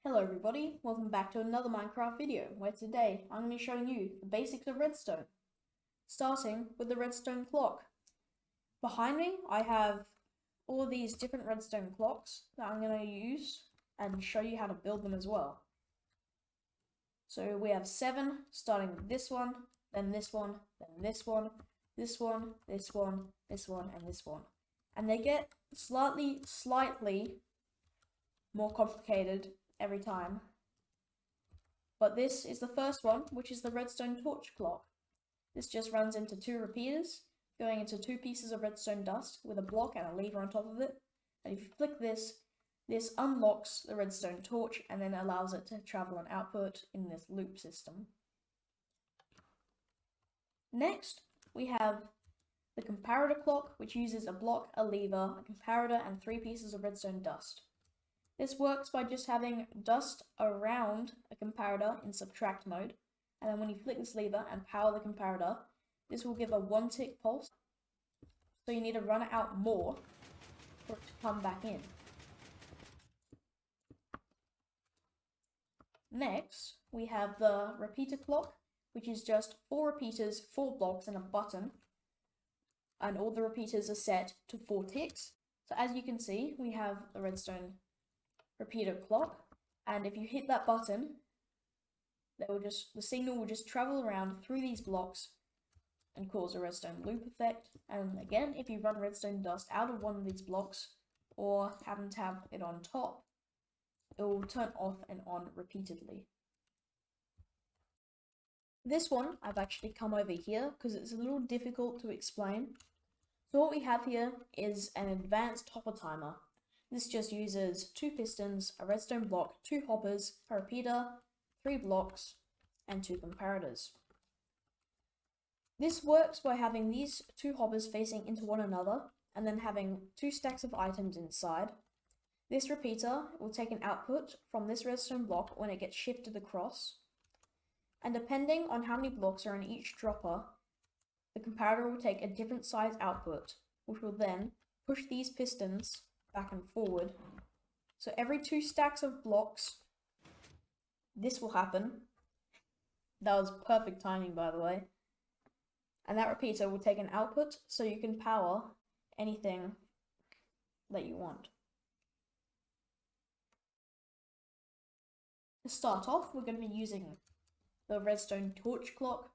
Hello everybody, welcome back to another Minecraft video, where today I'm going to be showing you the basics of redstone, starting with the redstone clock. Behind me I have all these different redstone clocks that I'm going to use and show you how to build them as well. So we have 7, starting with this one, then this one, then this one, this one, this one, this one, and this one. And they get slightly more complicated every time. But this is the first one, which is the redstone torch clock. This just runs into 2 repeaters, going into 2 pieces of redstone dust with a block and a lever on top of it. And if you flick this, this unlocks the redstone torch and then allows it to travel an output in this loop system. Next, we have the comparator clock, which uses a block, a lever, a comparator, and 3 pieces of redstone dust. This works by just having dust around a comparator in subtract mode, and then when you flick this lever and power the comparator, this will give a 1-tick pulse, so you need to run it out more for it to come back in. Next, we have the repeater clock, which is just 4 repeaters, 4 blocks, and a button, and all the repeaters are set to 4 ticks. So as you can see, we have the redstone repeater clock, and if you hit that button, the signal will just travel around through these blocks and cause a redstone loop effect. And again, if you run redstone dust out of one of these blocks or happen to have it on top, it will turn off and on repeatedly. This one I've actually come over here because it's a little difficult to explain. So what we have here is an advanced hopper timer. This just uses 2 pistons, a redstone block, 2 hoppers, a repeater, 3 blocks, and 2 comparators. This works by having these 2 hoppers facing into one another, and then having 2 stacks of items inside. This repeater will take an output from this redstone block when it gets shifted across, and depending on how many blocks are in each dropper, the comparator will take a different size output, which will then push these pistons back and forward. So every 2 stacks of blocks, this will happen. That was perfect timing, by the way. And that repeater will take an output so you can power anything that you want. To start off, we're going to be using the redstone torch clock,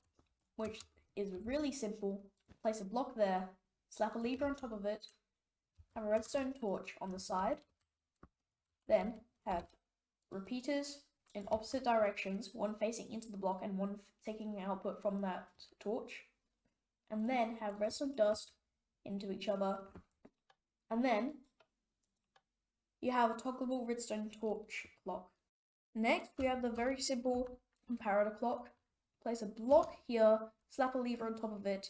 which is really simple. Place a block there, slap a lever on top of it, have a redstone torch on the side, then have repeaters in opposite directions, one facing into the block and one taking output from that torch, and then have redstone dust into each other, and then you have a toggleable redstone torch clock. Next, we have the very simple comparator clock. Place a block here, slap a lever on top of it,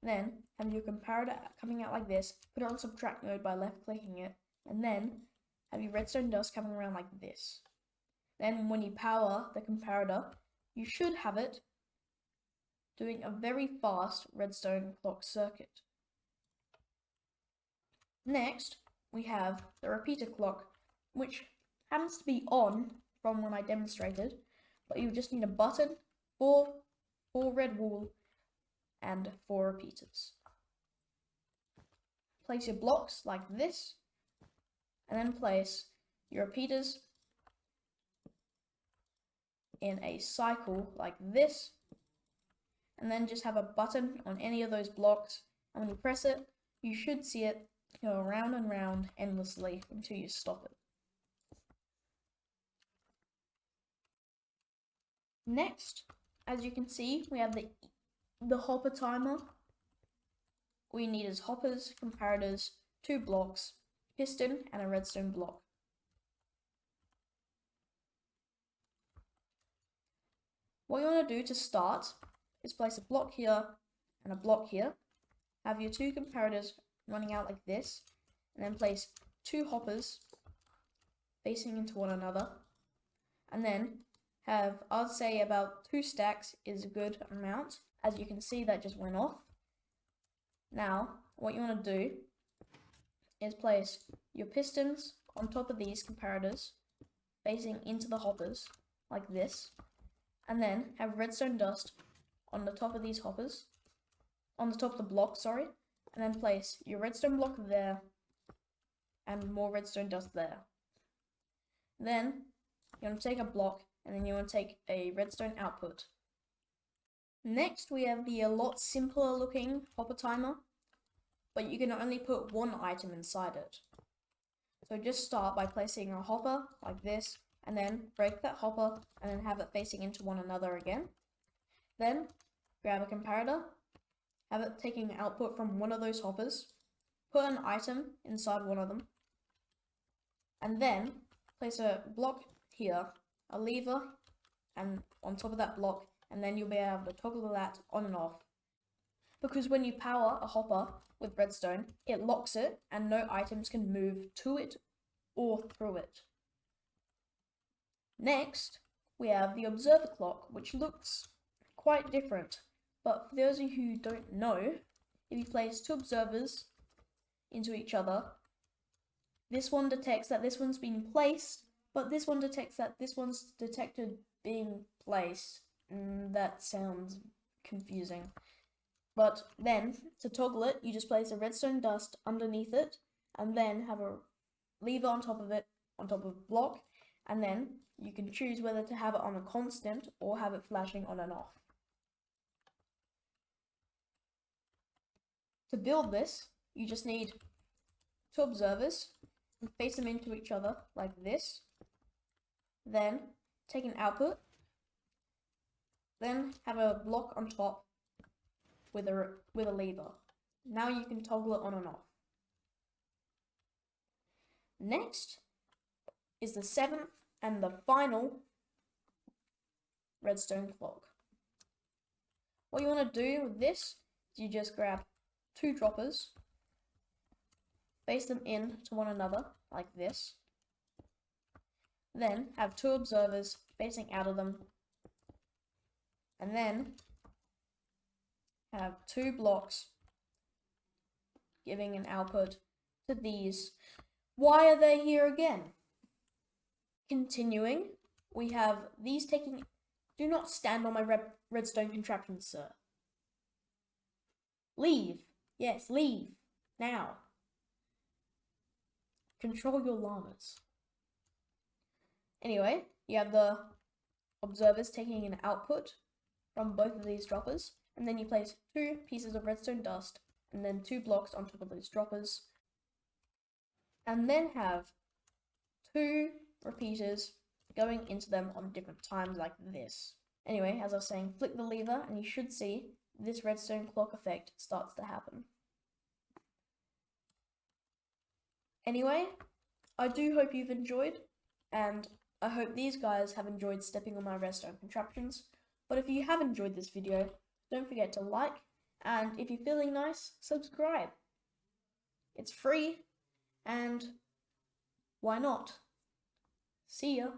then have your comparator coming out like this, put it on subtract mode by left clicking it, and then have your redstone dust coming around like this. Then when you power the comparator, you should have it doing a very fast redstone clock circuit. Next, we have the repeater clock, which happens to be on from when I demonstrated, but you just need a button, 4 red wool, and 4 repeaters. Place your blocks like this, and then place your repeaters in a cycle like this, and then just have a button on any of those blocks, and when you press it, you should see it go around and round endlessly until you stop it. Next, as you can see, we have the hopper timer. All you need is hoppers, comparators, 2 blocks, piston, and a redstone block. What you want to do to start is place a block here and a block here. Have your 2 comparators running out like this, and then place 2 hoppers facing into one another, and then have, I'd say about 2 stacks is a good amount. As you can see, that just went off. Now, what you want to do is place your pistons on top of these comparators, facing into the hoppers, like this, and then have redstone dust on the top of these hoppers, on the top of the block, sorry, and then place your redstone block there, and more redstone dust there. Then, you want to take a block, and then you want to take a redstone output. Next, we have the a lot simpler looking hopper timer, but you can only put one item inside it. So just start by placing a hopper like this, and then break that hopper, and then have it facing into one another again. Then, grab a comparator, have it taking output from one of those hoppers, put an item inside one of them, and then place a block here, a lever, and on top of that block, and then you'll be able to toggle that on and off. Because when you power a hopper with redstone, it locks it and no items can move to it or through it. Next, we have the observer clock, which looks quite different. But for those of you who don't know, if you place two observers into each other, this one detects that this one's been placed, but this one detects that this one's detected being placed. That sounds confusing. But then, to toggle it, you just place a redstone dust underneath it, and then have a lever on top of it, on top of a block, and then you can choose whether to have it on a constant or have it flashing on and off. To build this, you just need two observers and face them into each other like this. Then take an output, then have a block on top with a lever. Now you can toggle it on and off. Next is the 7th and the final redstone clock. What you want to do with this is you just grab two droppers, face them in to one another like this, then have two observers facing out of them, and then have two blocks giving an output to these. Why are they here again? Continuing, we have these taking... Do not stand on my redstone contraption, sir. Leave. Yes, leave. Now. Control your llamas. Anyway, you have the observers taking an output from both of these droppers, and then you place two pieces of redstone dust, and then two blocks on top of those droppers, and then have two repeaters going into them on different times like this. Anyway, as I was saying, flick the lever and you should see this redstone clock effect starts to happen. Anyway, I do hope you've enjoyed, and I hope these guys have enjoyed stepping on my redstone contraptions. But if you have enjoyed this video, don't forget to like, and if you're feeling nice, subscribe. It's free, and why not? See ya.